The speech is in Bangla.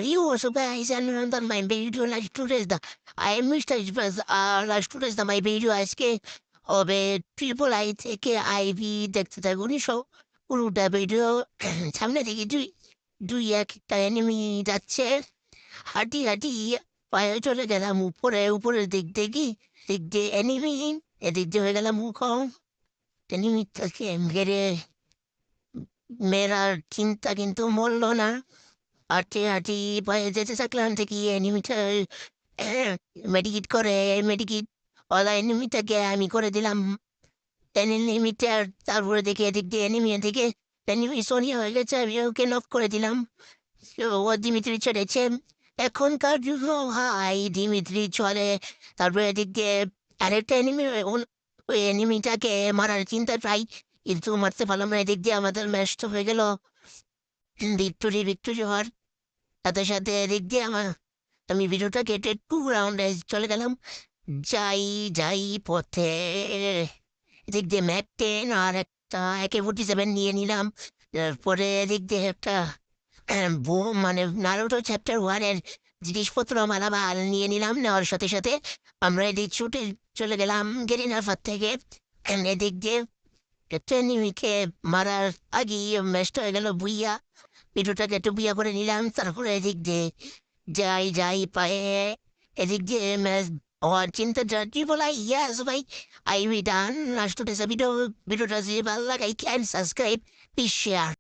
Yo, so guys, ano naman my video last 2 days na. I missed it was last 2 days na my video আজকে হবে ট্রিপল আই থেকে আইভি দেখতে থাকো সব পুরোটা ভিডিও সামনে থেকে দুই একটা এনিমি যাচ্ছে হাঁটি হাঁটি পায়ে চলে গেলাম উপরের দিক দিয়ে এনিমি এদিক দিয়ে হয়ে গেলাম মুখম এনিমিটাকে মেরে মেরার চিন্তা কিন্তু মরলো না হাঁটি হাঁটি পায়ে যেতে থাকলাম থেকে এনিমিটা মেডিকিট করে মেডিকিট ওলা এনিমিটাকে আমি করে দিলাম এনিমিটার তারপরে দেখি এদিক দিয়ে এনিমি এদিকে এনিমি সোনিয়া হয়ে গেছে আমি ওকে নক করে দিলাম ও দিমিত্রি চলেছে এখনকার যুগ হাই দিমিত্রি চলে তারপরে এদিক দিয়ে আরেকটা এনিমি ওই এনিমিটাকে মারার চিন্তা ট্রাই কিন্তু মারতে পারলাম না এদিক দিয়ে আমাদের ম্যাচটা হয়ে গেল ভিক্টোরি হওয়ার সাথে সাথে এদিক দিয়ে আমি ভিডিওটা কেটে 2 রাউন্ডে চলে গেলাম যাই যাই পথে এদিক দিয়ে ম্যাক 10 আর একটা AK-47 নিয়ে নিলাম তারপরে এদিক দিয়ে একটা মানে নারুটো চ্যাপ্টার 1-এর জিনিসপত্র মালামাল নিয়ে নিলাম নেওয়ার সাথে সাথে আমরা এদিক ছুটে চলে গেলাম গেরিনাফার থেকে এদিক দিয়ে ট্রেনিংকে মারার আগেই ম্যাচটা হয়ে গেল বুইয়া ভিডিওটাকে একটু বুইয়া করে নিলাম তারপরে এদিক দিয়ে যাই পায়ে এদিক দিয়ে ম্যাচ হওয়ার চিন্তা যাচ্ছি বলা ইয়াস ভাই আই উই ডান লাস্ট ভিডিওটা যদি ভালো লাগে ক্যান সাবস্ক্রাইব প্লিজ শেয়ার